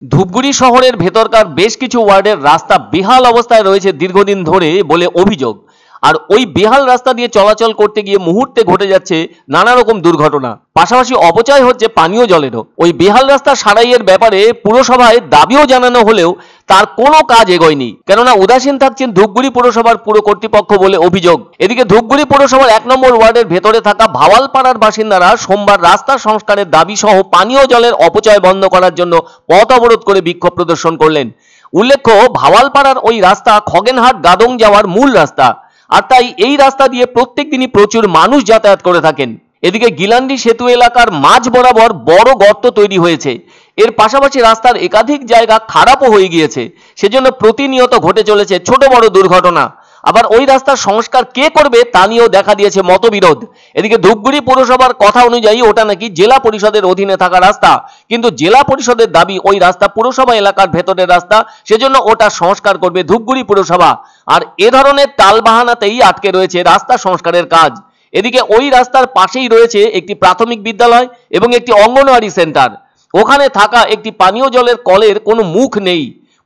ধূপগুড়ি শহরের ভেতরকার বেশ কিছু ওয়ার্ডের রাস্তা বেহাল অবস্থায় রয়েছে দীর্ঘদিন ধরে বলে অভিযোগ। আর ওই বেহাল রাস্তা দিয়ে চলাচল করতে গিয়ে মুহূর্তে ঘটে যাচ্ছে নানা রকম দুর্ঘটনা, পাশাপাশি অপচয় হচ্ছে পানীয় জলেরও। ওই বেহাল রাস্তা সারাইয়ের ব্যাপারে পুরসভায় দাবিও জানানো হলেও তার কোনো কাজ এগোয়নি, কেননা উদাসীন থাকছেন ধূপগুড়ি পুরসভার পুর কর্তৃপক্ষ বলে অভিযোগ। এদিকে ধূপগুড়ি পুরসভার 1 নম্বর ওয়ার্ডের ভেতরে থাকা ভাওয়ালপাড়ার বাসিন্দারা সোমবার রাস্তা সংস্কারের দাবি সহ পানীয় জলের অপচয় বন্ধ করার জন্য পথ অবরোধ করে বিক্ষোভ প্রদর্শন করলেন। উল্লেখ্য, ভাওয়ালপাড়ার ওই রাস্তা খগেনহাট গাদং যাওয়ার মূল রাস্তা, আর তাই এই রাস্তা দিয়ে প্রত্যেক দিনই প্রচুর মানুষ যাতায়াত করে থাকেন। এদিকে গিলান্ডি সেতু এলাকার মাঝ বরাবর বড় গর্ত তৈরি হয়েছে। এর পাশাপাশি রাস্তার একাধিক জায়গা খারাপও হয়ে গিয়েছে, সেজন্য প্রতিনিয়ত ঘটে চলেছে ছোট বড় দুর্ঘটনা। আবার ওই রাস্তার সংস্কার কে করবে তা নিয়েও দেখা দিয়েছে মতবিরোধ। এদিকে ধূপগুড়ি পৌরসভার কথা অনুযায়ী ওটা নাকি জেলা পরিষদের অধীনে থাকা রাস্তা, কিন্তু জেলা পরিষদের দাবি ওই রাস্তা পুরসভা এলাকার ভেতরের রাস্তা, সেজন্য ওটা সংস্কার করবে ধূপগুড়ি পুরসভা। আর এ ধরনের টালবাহানাতেই আটকে রয়েছে রাস্তা সংস্কারের কাজ। এদিকে ওই রাস্তার পাশেই রয়েছে একটি প্রাথমিক বিদ্যালয় এবং একটি অঙ্গনওয়াড়ি সেন্টার। ওখানে থাকা একটি পানীয় জলের কলের কোনো মুখ নেই,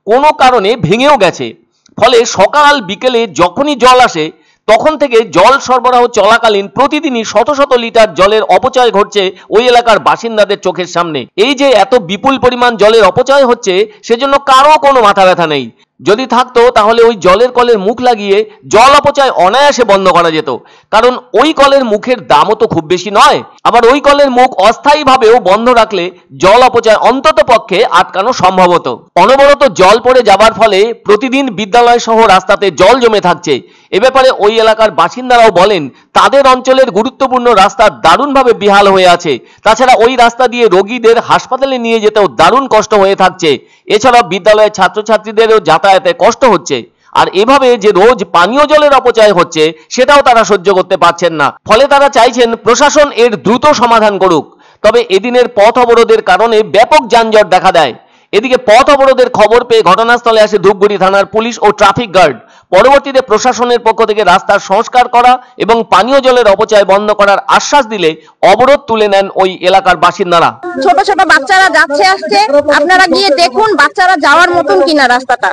কোনো কারণে ভেঙেও গেছে। ফলে সকাল বিকেলে যখনই জল আসে তখন থেকে জল সরবরাহ চলাকালীন প্রতিদিনই শত শত লিটার জলের অপচয় ঘটছে ওই এলাকার বাসিন্দাদের চোখের সামনে। এই যে এত বিপুল পরিমাণ জলের অপচয় হচ্ছে, সেজন্য কারো কোনো মাথা ব্যথা নেই। যদি থাকতো তাহলে ওই জলের কলের মুখ লাগিয়ে জল অপচয় অনায়াসে বন্ধ করা যেত, কারণ ওই কলের মুখের দামও তো খুব বেশি নয়। আবার ওই কলের মুখ অস্থায়ীভাবেও বন্ধ রাখলে জল অপচয় অন্তত পক্ষে আটকানো সম্ভব হতো। অনবরত জল পড়ে যাবার ফলে প্রতিদিন বিদ্যালয় সহ রাস্তাতে জল জমে থাকছে। এ ব্যাপারে ওই এলাকার বাসিন্দারাও বলেন তাদের অঞ্চলের গুরুত্বপূর্ণ রাস্তা দারুণভাবে বেহাল হয়ে আছে। তাছাড়া ওই রাস্তা দিয়ে রোগীদের হাসপাতালে নিয়ে যেতেও দারুণ কষ্ট হয়ে থাকছে। এছাড়া বিদ্যালয়ের ছাত্রছাত্রীদেরও যাতায়াতে কষ্ট হচ্ছে। আর এভাবে যে রোজ পানীয় জলের অপচয় হচ্ছে সেটাও তারা সহ্য করতে পারছেন না। ফলে তারা চাইছেন প্রশাসন এর দ্রুত সমাধান করুক। তবে এদিনের পথ অবরোধের কারণে ব্যাপক যানজট দেখা দেয়। এদিকে পথ অবরোধের খবর পেয়ে ঘটনাস্থলে আসে ধূপগুড়ি থানার পুলিশ ও ট্রাফিক গার্ড। পরবর্তীতে প্রশাসনের পক্ষ থেকে রাস্তার সংস্কার করা এবং পানীয় জলের অপচয় বন্ধ করার আশ্বাস দিলে অবরোধ তুলে নেন ওই এলাকার বাসিন্দারা। ছোট ছোট বাচ্চারা যাচ্ছে আসছে, আপনারা গিয়ে দেখুন বাচ্চারা যাওয়ার মতন কিনা রাস্তাটা।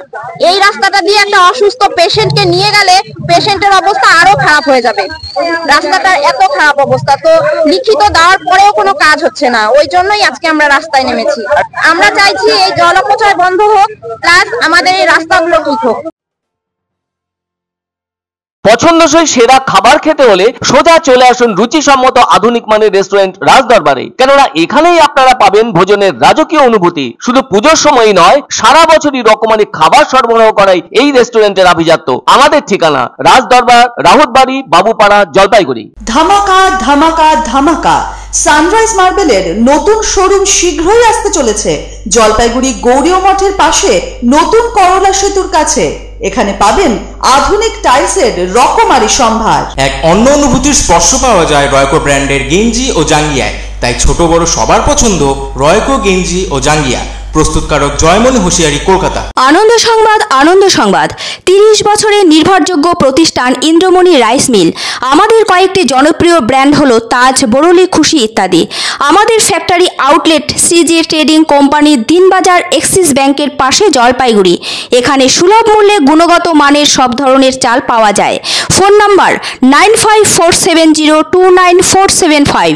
এই রাস্তাটা দিয়ে একটা অসুস্থ পেশেন্টকে নিয়ে গেলে পেশেন্টের অবস্থা আরো খারাপ হয়ে যাবে। রাস্তাটার এত খারাপ অবস্থা, তো লিখিত দেওয়ার পরেও কোনো কাজ হচ্ছে না। ওই জন্যই আজকে আমরা রাস্তায় নেমেছি। আমরা চাইছি এই জল অপচয় বন্ধ হোক, প্লাস আমাদের এই রাস্তাগুলো ঠিক হোক। পছন্দসই সেরা খাবার খেতে হলে সোজা চলে আসুন রুচিসম্মত আধুনিক মানের রেস্টুরেন্ট রাজদরবারে, কেননা এখানেই আপনারা পাবেন ভোজনের রাজকীয় অনুভূতি। শুধু পুজোর সময়ই নয়, সারা বছরই রকমারি খাবার সরবরাহ করাই এই রেস্টুরেন্টের আভিজাত্য। আমাদের ঠিকানা রাজদরবার, রাহুতবাড়ি, বাবুপাড়া, জলপাইগুড়ি। ধামাকা ধামাকা ধামাকা! সানরাইজ মার্বেলের নতুন শোরুম শীঘ্রই আসতে চলেছে জলপাইগুড়ি গৌরীয় মঠের পাশে নতুন করলা সেতুর কাছে। এখানে পাবেন আধুনিক টাইলসের রকমারি সম্ভার। এক অন্য অনুভূতির স্পর্শ পাওয়া যায় রয়কো ব্র্যান্ডের গেঞ্জি ও জাঙ্গিয়ায়। তাই ছোট বড় সবার পছন্দ রয়কো গেঞ্জি ও জাঙ্গিয়া। প্রস্তুতকারক জয়মনি হোশিয়ারি, কলকাতা। আনন্দ সংবাদ, আনন্দ সংবাদ। 30 বছরের নির্ভরযোগ্য প্রতিষ্ঠান ইন্দ্রমণি রাইস মিল। আমাদের কয়েকটি জনপ্রিয় ব্র্যান্ড হলো তাজ, বরলি, খুশি ইত্যাদি। আমাদের factory outlet CG trading company, Dinbazar, axis ব্যাংকের পাশে, জলপাইগুড়ি। এখানে সুলভ মূল্যে গুণগত মানের সব ধরনের চাল পাওয়া যায়। Phone number 9547029475।